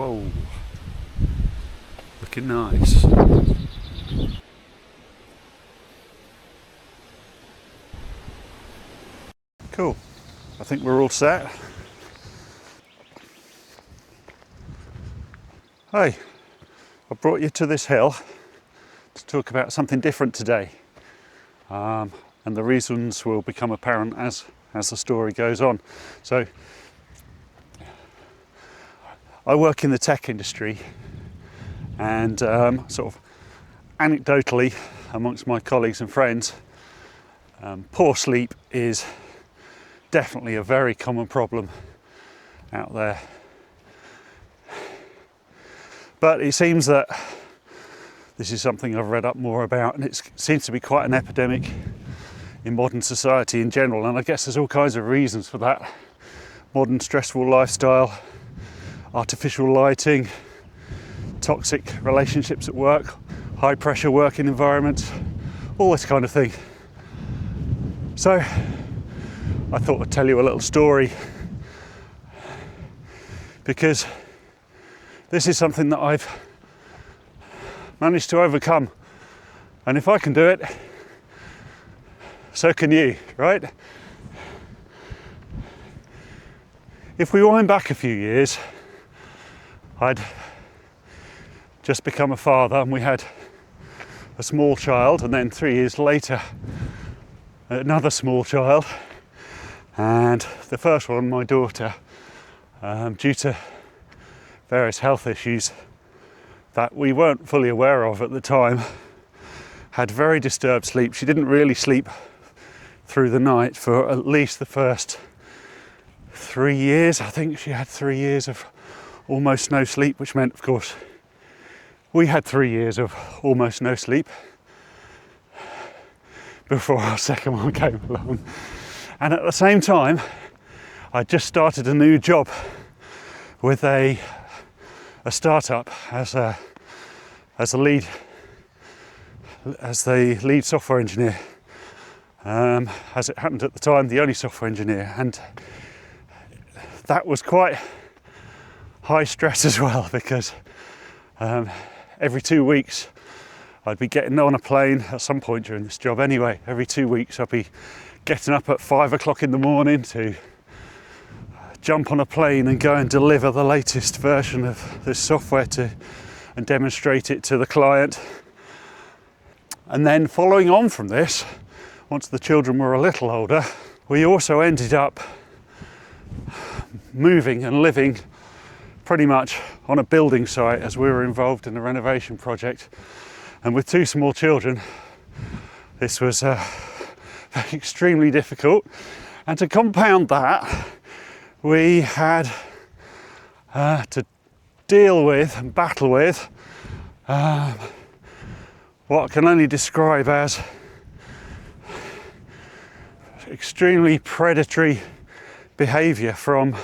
Whoa, looking nice. Cool, I think we're all set. Hey, I brought you to this hill to talk about something different today. And the reasons will become apparent as the story goes on. So, I work in the tech industry, and sort of anecdotally amongst my colleagues and friends, poor sleep is definitely a very common problem out there. But it seems that this is something I've read up more about, and it seems to be quite an epidemic in modern society in general, and I guess there's all kinds of reasons for that. Modern stressful lifestyle, artificial lighting, toxic relationships at work, high pressure working environments, all this kind of thing. So I thought I'd tell you a little story, because this is something that I've managed to overcome, and if I can do it, so can you, right? If we wind back a few years, I'd just become a father, and we had a small child, and then 3 years later another small child, and the first one, my daughter, due to various health issues that we weren't fully aware of at the time, had very disturbed sleep. She didn't really sleep through the night for at least the first 3 years. I think she had 3 years of almost no sleep, which meant, of course, we had 3 years of almost no sleep before our second one came along. And at the same time, I just started a new job with a startup as the lead software engineer. As it happened at the time, the only software engineer, and that was quite high stress as well, because every 2 weeks I'd be getting on a plane at some point during this job anyway. Every 2 weeks I'd be getting up at 5 o'clock in the morning to jump on a plane and go and deliver the latest version of this software and demonstrate it to the client. And then following on from this, once the children were a little older, we also ended up moving and living pretty much on a building site, as we were involved in a renovation project. And with 2 small children, this was extremely difficult. And to compound that, we had to deal with and battle with what I can only describe as extremely predatory behaviour from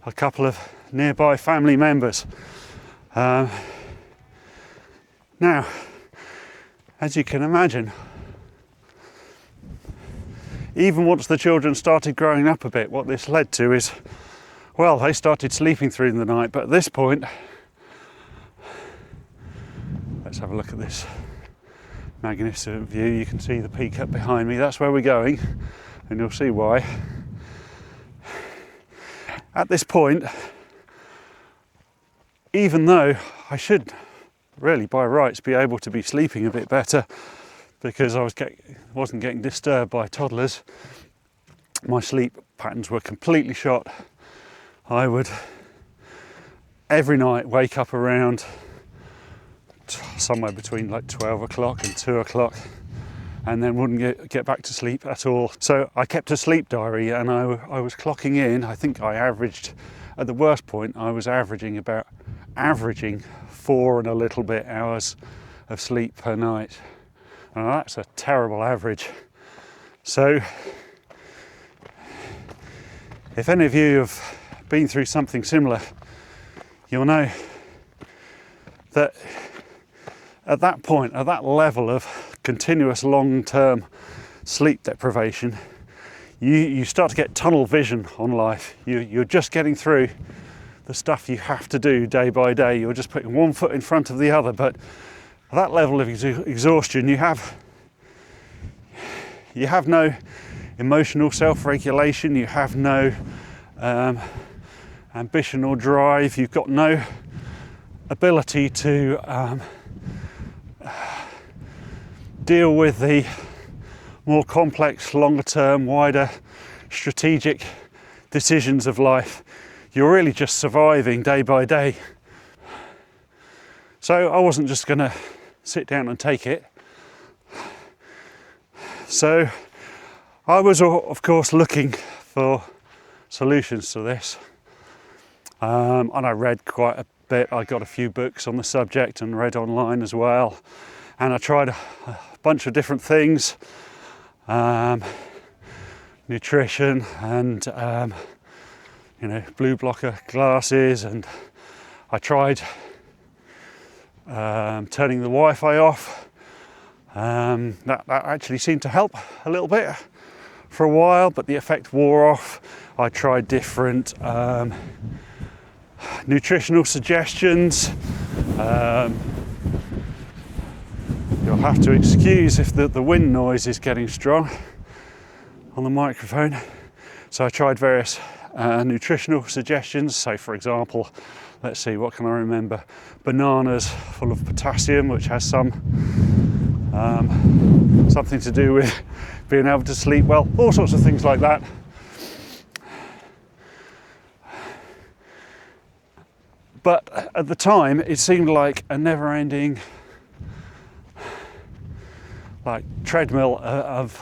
a couple of nearby family members. Now, as you can imagine, even once the children started growing up a bit, what this led to is, well, they started sleeping through the night, but at this point, let's have a look at this magnificent view. You can see the peak up behind me. That's where we're going, and you'll see why. At this point, even though I should really by rights be able to be sleeping a bit better, because I wasn't getting disturbed by toddlers, my sleep patterns were completely shot. I would every night wake up around somewhere between like 12 o'clock and 2 o'clock, and then wouldn't get back to sleep at all. So I kept a sleep diary, and I was clocking in. I think I averaged, at the worst point, I was averaging 4 and a little bit hours of sleep per night. And that's a terrible average. So if any of you have been through something similar, you'll know that at that point, at that level of continuous long-term sleep deprivation, you start to get tunnel vision on life. You're just getting through the stuff you have to do day by day. You're just putting one foot in front of the other, but at that level of exhaustion, you have no emotional self-regulation, you have no ambition or drive, you've got no ability to deal with the more complex, longer term, wider strategic decisions of life. You're really just surviving day by day. So I wasn't just going to sit down and take it. So I was, of course, looking for solutions to this. And I read quite a bit. I got a few books on the subject and read online as well. And I tried a bunch of different things. Nutrition and blue blocker glasses, and I tried turning the Wi-Fi off. That actually seemed to help a little bit for a while, but the effect wore off. I tried different nutritional suggestions. You'll have to excuse if the wind noise is getting strong on the microphone. So I tried various nutritional suggestions. So for example, let's see, what can I remember? Bananas full of potassium, which has something to do with being able to sleep well, all sorts of things like that. But at the time, it seemed like a never-ending treadmill of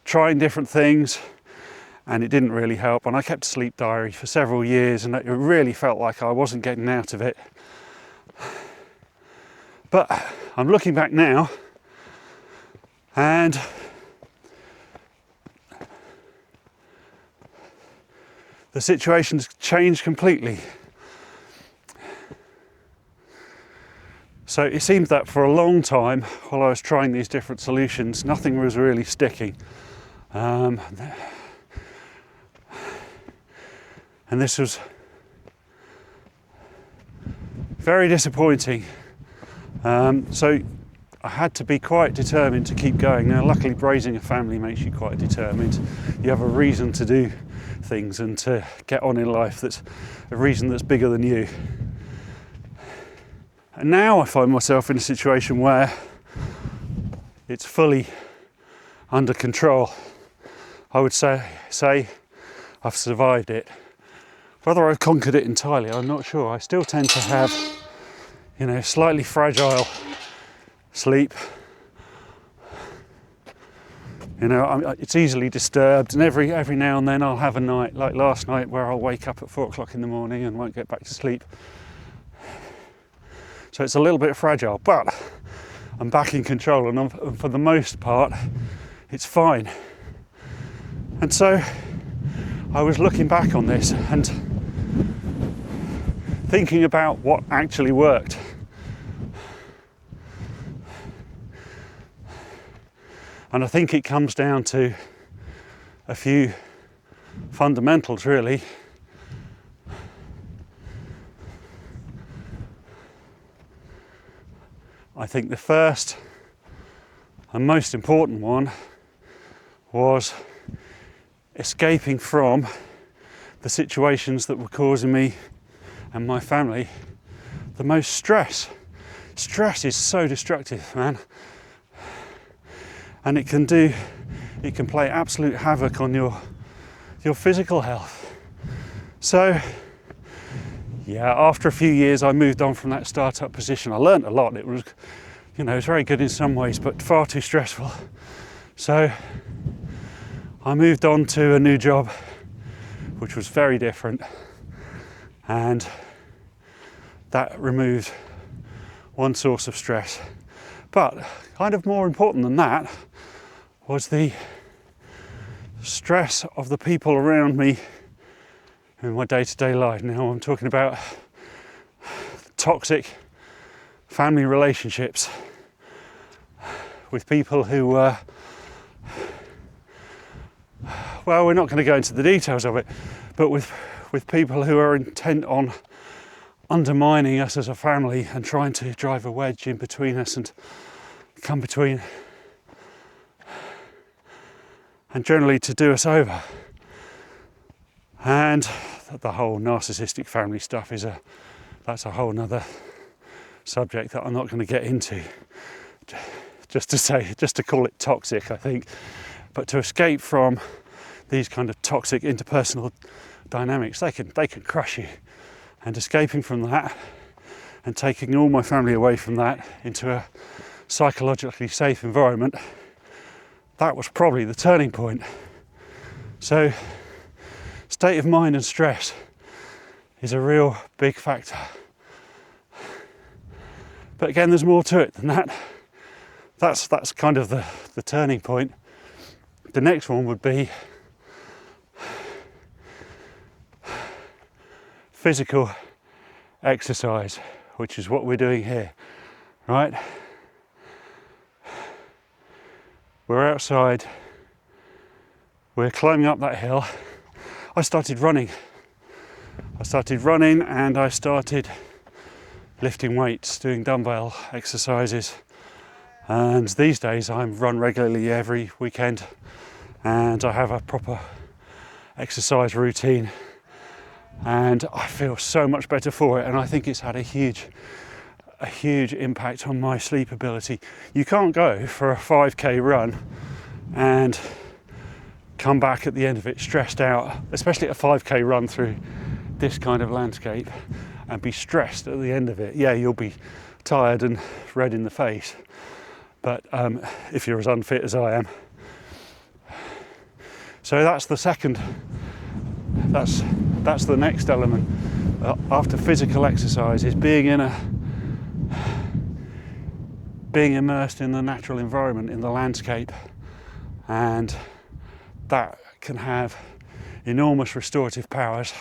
trying different things, and it didn't really help. And I kept a sleep diary for several years, and it really felt like I wasn't getting out of it. But I'm looking back now, and the situation's changed completely. So it seemed that for a long time, while I was trying these different solutions, nothing was really sticking. And this was very disappointing. So I had to be quite determined to keep going. Now, luckily, raising a family makes you quite determined. You have a reason to do things and to get on in life. That's a reason that's bigger than you. And now I find myself in a situation where it's fully under control. I would say I've survived it. Whether I've conquered it entirely, I'm not sure. I still tend to have, slightly fragile sleep. It's easily disturbed, and every now and then I'll have a night like last night where I'll wake up at 4 o'clock in the morning and won't get back to sleep. So it's a little bit fragile, but I'm back in control, and for the most part, it's fine. And so I was looking back on this and thinking about what actually worked. And I think it comes down to a few fundamentals, really. I think the first and most important one was escaping from the situations that were causing me and my family the most stress. Stress is so destructive, man. And it can play absolute havoc on your physical health. So yeah, after a few years, I moved on from that startup position. I learned a lot. It was, it was very good in some ways, but far too stressful. So I moved on to a new job, which was very different. And that removed one source of stress. But kind of more important than that was the stress of the people around me in my day-to-day life. Now I'm talking about toxic family relationships with people who we're not going to go into the details of it, but with with people who are intent on undermining us as a family and trying to drive a wedge in between us and come between, and generally to do us over. And the whole narcissistic family stuff that's a whole nother subject that I'm not going to get into. Just to call it toxic, I think. But to escape from these kind of toxic interpersonal dynamics, they can crush you. And escaping from that and taking all my family away from that into a psychologically safe environment, that was probably the turning point. So state of mind and stress is a real big factor. But again, there's more to it than that. That's kind of the turning point. The next one would be physical exercise, which is what we're doing here, right? We're outside, we're climbing up that hill. I started running and I started lifting weights, doing dumbbell exercises. And these days I run regularly every weekend and I have a proper exercise routine and I feel so much better for it, and I think it's had a huge impact on my sleep ability. You can't go for a 5k run and come back at the end of it stressed out, especially a 5k run through this kind of landscape, and be stressed at the end of it. Yeah, you'll be tired and red in the face, but if you're as unfit as I am. So that's the second, that's the next element after physical exercise, is being immersed in the natural environment, in the landscape, and that can have enormous restorative powers.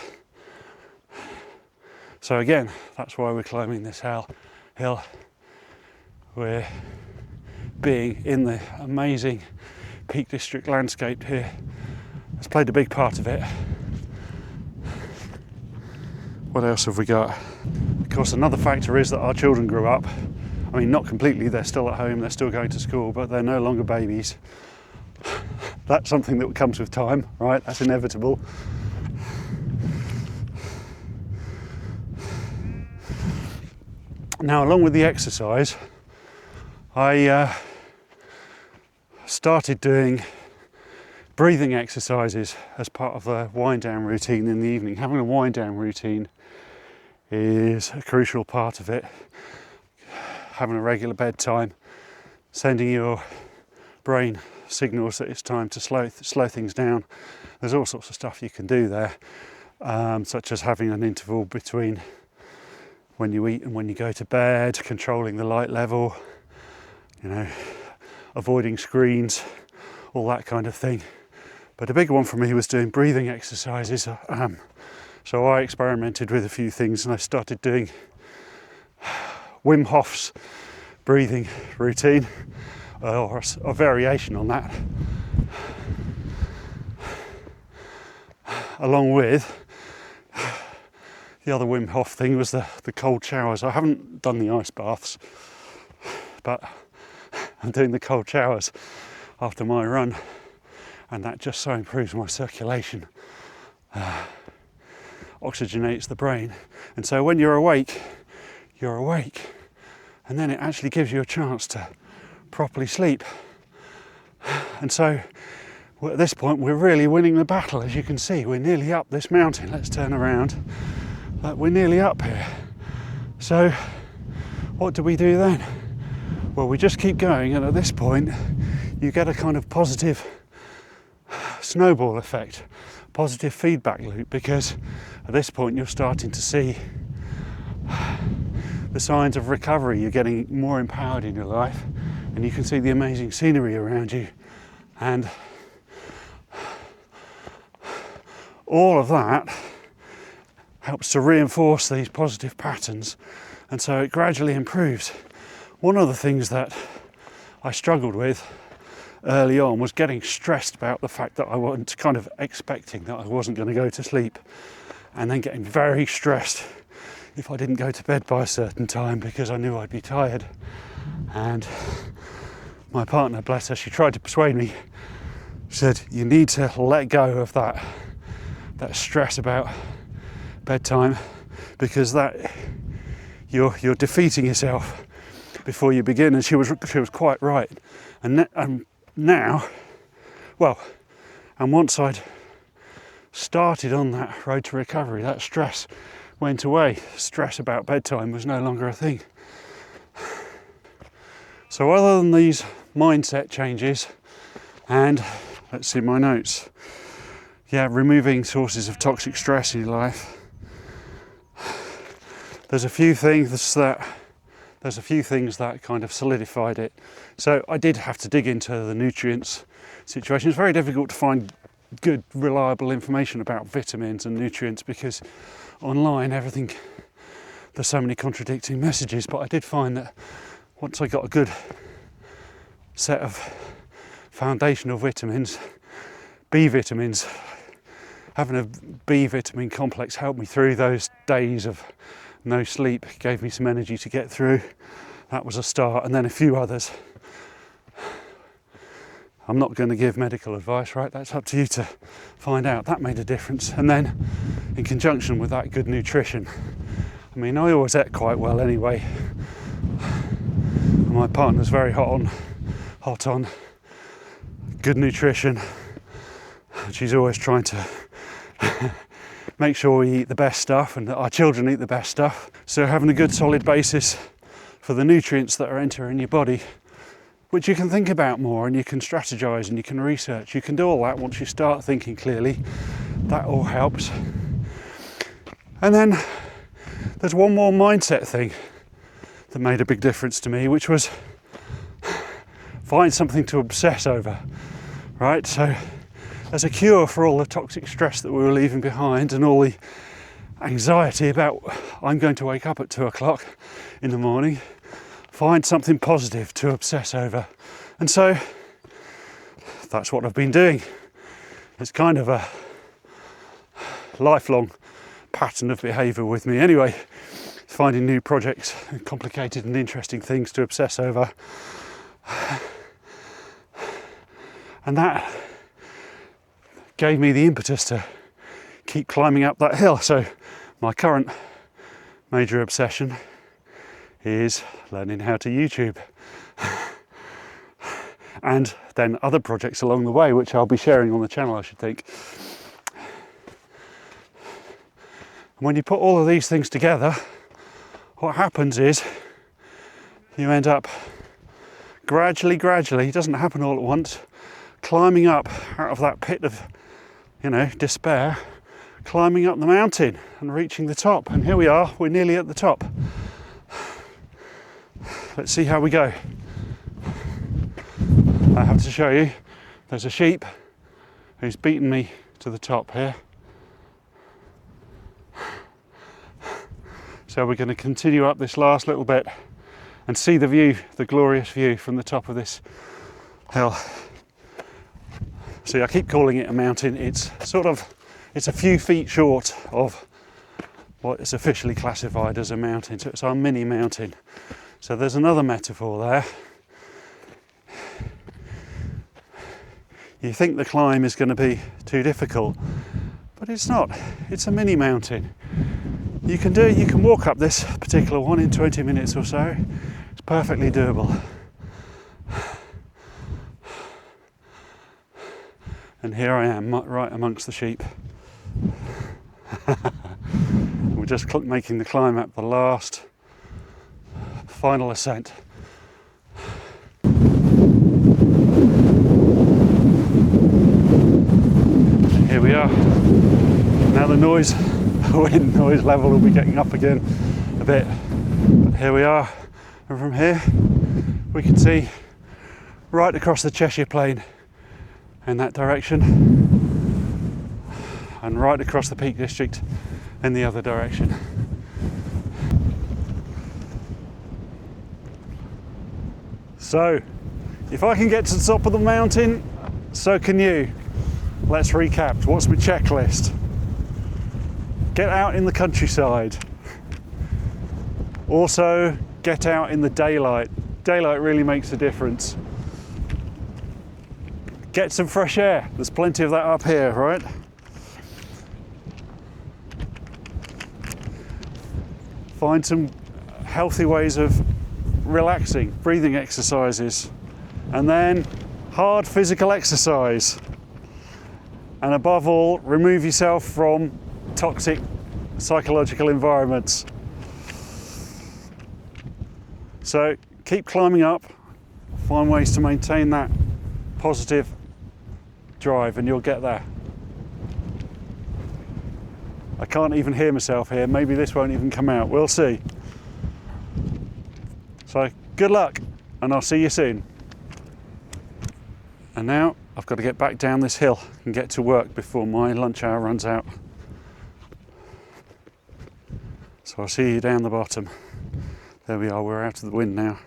So again, that's why we're climbing this hill. We're being in the amazing Peak District landscape here. It's played a big part of it. What else have we got? Of course, another factor is that our children grew up. I mean, not completely, they're still at home, they're still going to school, but they're no longer babies. That's something that comes with time, right? That's inevitable. Now, along with the exercise, I started doing breathing exercises as part of the wind down routine in the evening. Having a wind down routine is a crucial part of it. Having a regular bedtime, sending your brain signals that it's time to slow things down. There's all sorts of stuff you can do there, such as having an interval between when you eat and when you go to bed, controlling the light level, avoiding screens, all that kind of thing. But a big one for me was doing breathing exercises. So I experimented with a few things and I started doing Wim Hof's breathing routine, or a variation on that, along with the other Wim Hof thing was the cold showers. I haven't done the ice baths, but I'm doing the cold showers after my run, and that just so improves my circulation, oxygenates the brain, and so when you're awake, and then it actually gives you a chance to properly sleep. And so at this point we're really winning the battle. As you can see, we're nearly up this mountain. Let's turn around. We're nearly up here. So what do we do then? Well, we just keep going, and at this point you get a kind of positive snowball effect, positive feedback loop, because at this point you're starting to see the signs of recovery. You're getting more empowered in your life, and you can see the amazing scenery around you, and all of that helps to reinforce these positive patterns, and so it gradually improves. One of the things that I struggled with early on was getting stressed about the fact that I wasn't kind of expecting that I wasn't going to go to sleep, and then getting very stressed if I didn't go to bed by a certain time because I knew I'd be tired. And my partner, bless her, she tried to persuade me. She said, you need to let go of that stress about bedtime, because that you're defeating yourself before you begin. And she was quite right. And now, well, and once I'd started on that road to recovery, that stress went away. Stress about bedtime was no longer a thing. So other than these mindset changes, and let's see my notes, removing sources of toxic stress in your life, there's a few things that kind of solidified it. So I did have to dig into the nutrients situation. It's very difficult to find good, reliable information about vitamins and nutrients because online there's so many contradicting messages. But I did find that once I got a good set of foundational vitamins, B vitamins, having a B vitamin complex helped me through those days of no sleep, gave me some energy to get through. That was a start, and then a few others. I'm not going to give medical advice, right? That's up to you to find out. That made a difference. And then in conjunction with that, good nutrition. I mean, I always ate quite well anyway. And my partner's very hot on good nutrition. She's always trying to make sure we eat the best stuff and that our children eat the best stuff. So having a good solid basis for the nutrients that are entering your body, which you can think about more and you can strategize and you can research. You can do all that once you start thinking clearly. That all helps. And then there's one more mindset thing that made a big difference to me, which was find something to obsess over, right? So as a cure for all the toxic stress that we were leaving behind and all the anxiety about I'm going to wake up at 2 o'clock in the morning, find something positive to obsess over. And so that's what I've been doing. It's kind of a lifelong pattern of behaviour with me anyway, finding new projects, complicated and interesting things to obsess over. And that gave me the impetus to keep climbing up that hill. So my current major obsession is learning how to YouTube. And then other projects along the way, which I'll be sharing on the channel, I should think. And when you put all of these things together, what happens is you end up gradually, it doesn't happen all at once, climbing up out of that pit of, despair, climbing up the mountain and reaching the top. And here we are, we're nearly at the top. Let's see how we go. I have to show you, there's a sheep who's beaten me to the top here. So we're going to continue up this last little bit and see the view, the glorious view from the top of this hill. See, I keep calling it a mountain. It's a few feet short of what is officially classified as a mountain. So it's our mini mountain. So there's another metaphor there. You think the climb is going to be too difficult, but it's not. It's a mini mountain. You can walk up this particular one in 20 minutes or so. It's perfectly doable. And here I am, right amongst the sheep. We're just making the climb up the last final ascent. And here we are. Now the wind noise level will be getting up again a bit. But here we are. And from here, we can see right across the Cheshire Plain in that direction, and right across the Peak District in the other direction. So, if I can get to the top of the mountain, so can you. Let's recap. What's my checklist? Get out in the countryside. Also, get out in the daylight. Daylight really makes a difference. Get some fresh air. There's plenty of that up here, right? Find some healthy ways of relaxing, breathing exercises, and then hard physical exercise. And above all, remove yourself from toxic psychological environments. So keep climbing up, find ways to maintain that positive drive, and you'll get there. I can't even hear myself here. Maybe this won't even come out. We'll see. So good luck, and I'll see you soon. And now I've got to get back down this hill and get to work before my lunch hour runs out. So I'll see you down the bottom. There we are, we're out of the wind now.